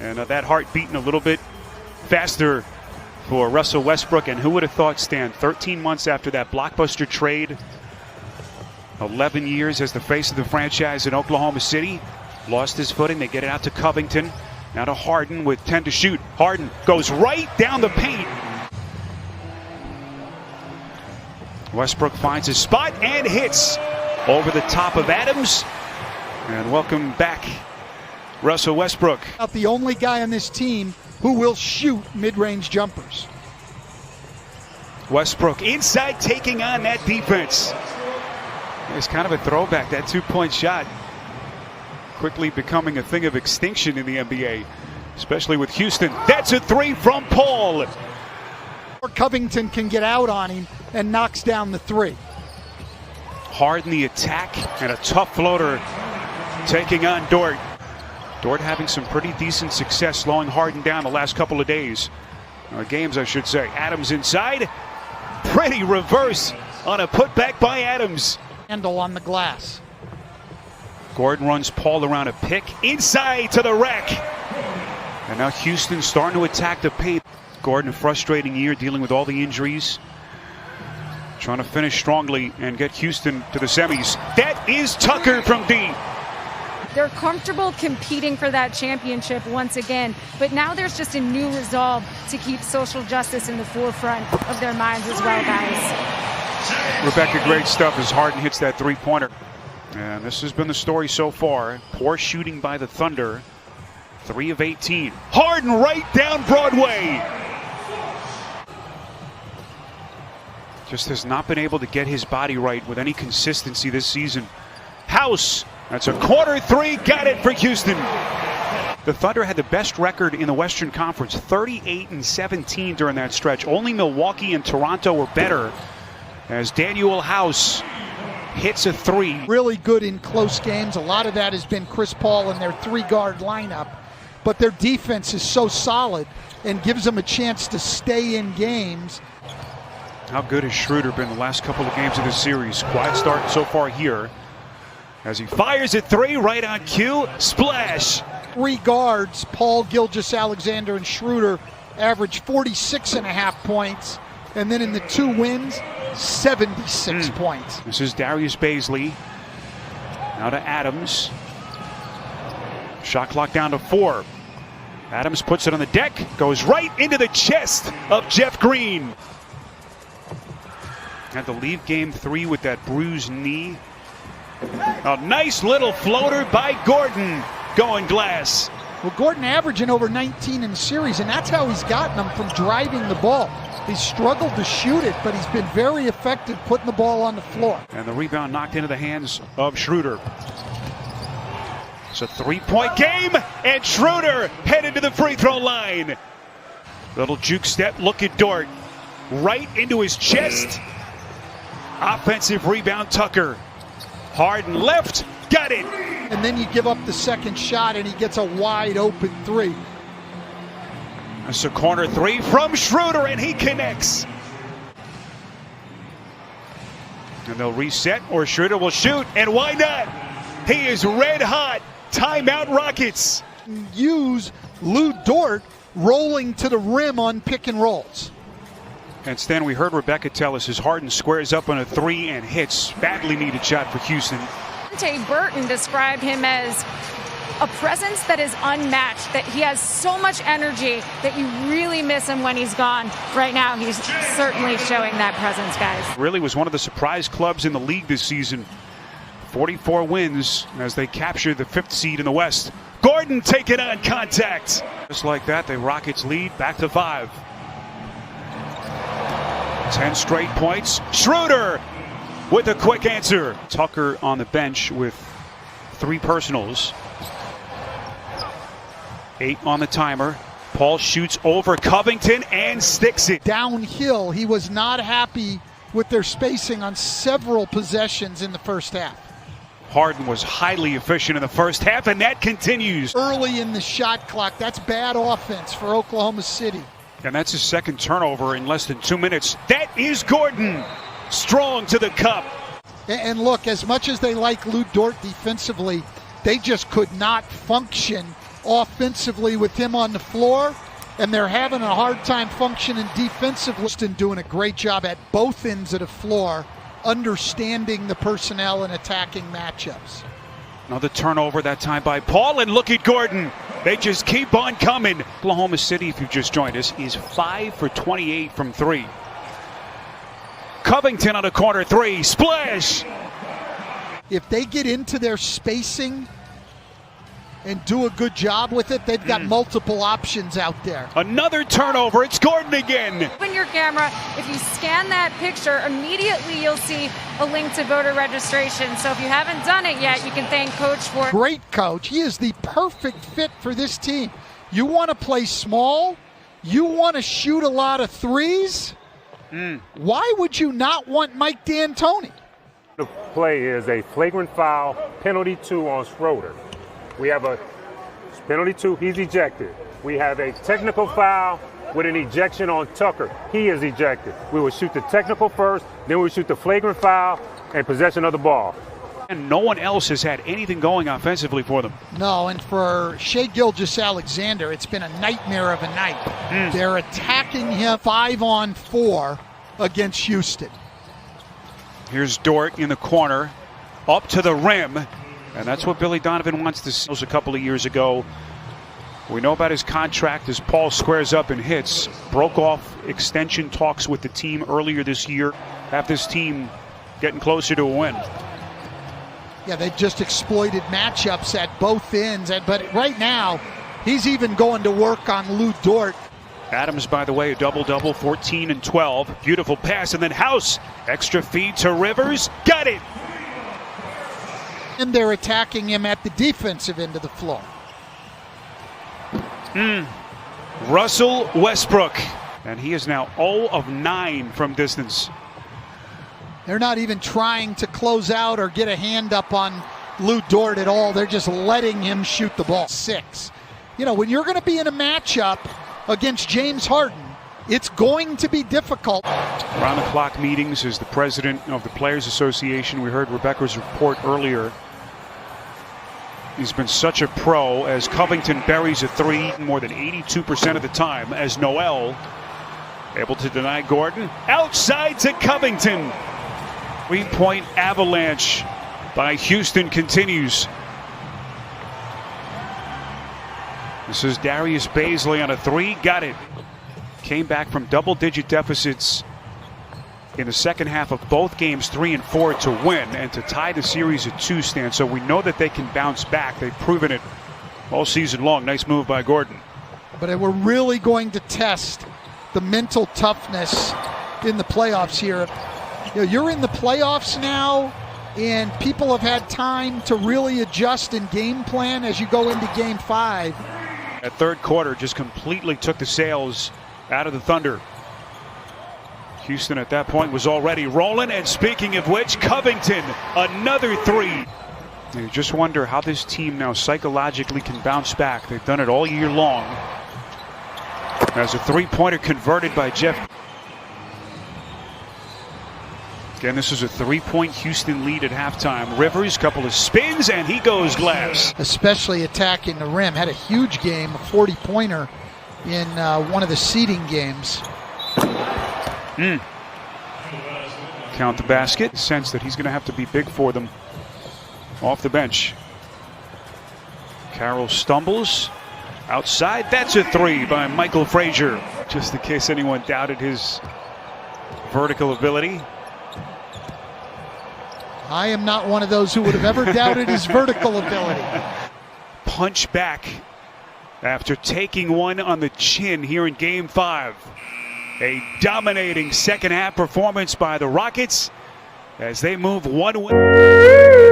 And that heart beating a little bit faster for Russell Westbrook. And who would have thought, Stan, 13 months after that blockbuster trade, 11 years as the face of the franchise in Oklahoma City, lost his footing. They get it out to Covington. Now to Harden with 10 to shoot. Harden goes right down the paint. Westbrook finds his spot and hits over the top of Adams. And welcome back, Russell Westbrook. The only guy on this team who will shoot mid-range jumpers. Westbrook inside, taking on that defense. It's kind of a throwback, that two-point shot. Quickly becoming a thing of extinction in the NBA, especially with Houston. That's a three from Paul. Covington can get out on him and knocks down the three. Harden the attack, and a tough floater taking on Dort. Dort having some pretty decent success slowing Harden down the last couple of games, I should say. Adams inside. Pretty reverse on a putback by Adams. Handle on the glass. Gordon runs Paul around a pick inside to the rack. And now Houston starting to attack the paint. Gordon, a frustrating year dealing with all the injuries. Trying to finish strongly and get Houston to the semis. That is Tucker from D. They're comfortable competing for that championship once again, but now there's just a new resolve to keep social justice in the forefront of their minds as well, guys. Rebecca, great stuff as Harden hits that three-pointer. And this has been the story so far. Poor shooting by the Thunder. 3 of 18. Harden right down Broadway. Just has not been able to get his body right with any consistency this season. House, that's a corner three, got it for Houston. The Thunder had the best record in the Western Conference, 38-17 during that stretch. Only Milwaukee and Toronto were better as Daniel House hits a three. Really good in close games. A lot of that has been Chris Paul and their three-guard lineup. But their defense is so solid and gives them a chance to stay in games. How good has Schroeder been the last couple of games of this series? Quiet start so far here as he fires at three right on cue. Splash. Three guards, Paul, Gilgeous-Alexander, and Schroeder, average 46.5 points. And then in the 2 wins, 76 points. This is Darius Bazley. Now to Adams. Shot clock down to 4. Adams puts it on the deck, goes right into the chest of Jeff Green. Had to leave game 3 with that bruised knee. A nice little floater by Gordon, going glass. Well, Gordon averaging over 19 in the series, and that's how he's gotten them from driving the ball. He's struggled to shoot it, but he's been very effective putting the ball on the floor. And the rebound knocked into the hands of Schroeder. It's a 3-point game, and Schroeder headed to the free throw line. Little juke step, look at Dort. Right into his chest. Offensive rebound, Tucker. Harden left, got it. And then you give up the second shot, and he gets a wide open three. It's a corner three from Schroeder, and he connects. And they'll reset, or Schroeder will shoot, and why not? He is red hot. Timeout Rockets. Use Lou Dort rolling to the rim on pick and rolls. And Stan, we heard Rebecca tell us as Harden squares up on a three and hits. Badly needed shot for Houston. Dante Burton described him as a presence that is unmatched, that he has so much energy that you really miss him when he's gone. Right now, he's certainly showing that presence, guys. Really was one of the surprise clubs in the league this season. 44 wins as they captured the 5th seed in the West. Gordon taking on contact. Just like that, the Rockets lead back to 5. 10 straight points. Schroeder with a quick answer. Tucker on the bench with 3 personals. 8 on the timer. Paul shoots over Covington and sticks it. Downhill, he was not happy with their spacing on several possessions in the first half. Harden was highly efficient in the first half, and that continues. Early in the shot clock, that's bad offense for Oklahoma City. And that's his 2nd turnover in less than 2 minutes. That is Gordon, strong to the cup. And look, as much as they like Lou Dort defensively, they just could not function offensively with him on the floor, and they're having a hard time functioning defensively. And doing a great job at both ends of the floor, understanding the personnel and attacking matchups. Another turnover, that time by Paul, and look at Gordon. They just keep on coming. Oklahoma City, if you've just joined us, is 5 for 28 from 3. Covington on a corner 3, splash! If they get into their spacing and do a good job with it, they've got multiple options out there. Another turnover, it's Gordon again. Open your camera. If you scan that picture, immediately you'll see a link to voter registration. So if you haven't done it yet, you can thank Coach for it. Great coach. He is the perfect fit for this team. You want to play small? You want to shoot a lot of threes? Why would you not want Mike D'Antoni? The play is a flagrant foul, penalty 2 on Schroeder. We have a penalty 2, he's ejected. We have a technical foul with an ejection on Tucker. He is ejected. We will shoot the technical first, then we'll shoot the flagrant foul and possession of the ball. And no one else has had anything going offensively for them. No, and for Shai Gilgeous-Alexander, it's been a nightmare of a night. They're attacking him 5-on-4 against Houston. Here's Dort in the corner, up to the rim, and that's what Billy Donovan wants to see. A couple of years ago, we know about his contract as Paul squares up and hits. Broke off extension talks with the team earlier this year. Have this team getting closer to a win. Yeah, they've just exploited matchups at both ends. But right now, he's even going to work on Lou Dort. Adams, by the way, a double-double, 14 and 12. Beautiful pass, and then House. Extra feed to Rivers. Got it! And they're attacking him at the defensive end of the floor. Russell Westbrook. And he is now 0 of 9 from distance. They're not even trying to close out or get a hand up on Lou Dort at all. They're just letting him shoot the ball. 6. You know, when you're going to be in a matchup against James Harden, it's going to be difficult. Round-the-clock meetings as the president of the Players Association. We heard Rebecca's report earlier. He's been such a pro as Covington buries a 3 more than 82% of the time, as Noel able to deny Gordon. Outside to Covington. 3-point avalanche by Houston continues. This is Darius Baisley on a 3. Got it. Came back from double-digit deficits in the second half of both games, 3 and 4, to win and to tie the series at 2 stand. So we know that they can bounce back. They've proven it all season long. Nice move by Gordon. But we're really going to test the mental toughness in the playoffs here. You know, you're in the playoffs now, and people have had time to really adjust and game plan as you go into Game 5. That third quarter just completely took the sails out of the Thunder. Houston at that point was already rolling, and speaking of which, Covington, another 3. You just wonder how this team now psychologically can bounce back. They've done it all year long. As a 3-pointer converted by Jeff. Again, this is a 3-point Houston lead at halftime. Rivers, couple of spins, and he goes glass. Especially attacking the rim. Had a huge game, a 40-pointer in one of the seeding games. Count the basket. Sense that he's going to have to be big for them off the bench. Carroll stumbles. Outside, that's a 3 by Michael Frazier. Just in case anyone doubted his vertical ability. I am not one of those who would have ever doubted his vertical ability. Punch back after taking one on the chin here in Game 5. A dominating second half performance by the Rockets as they move 1 win.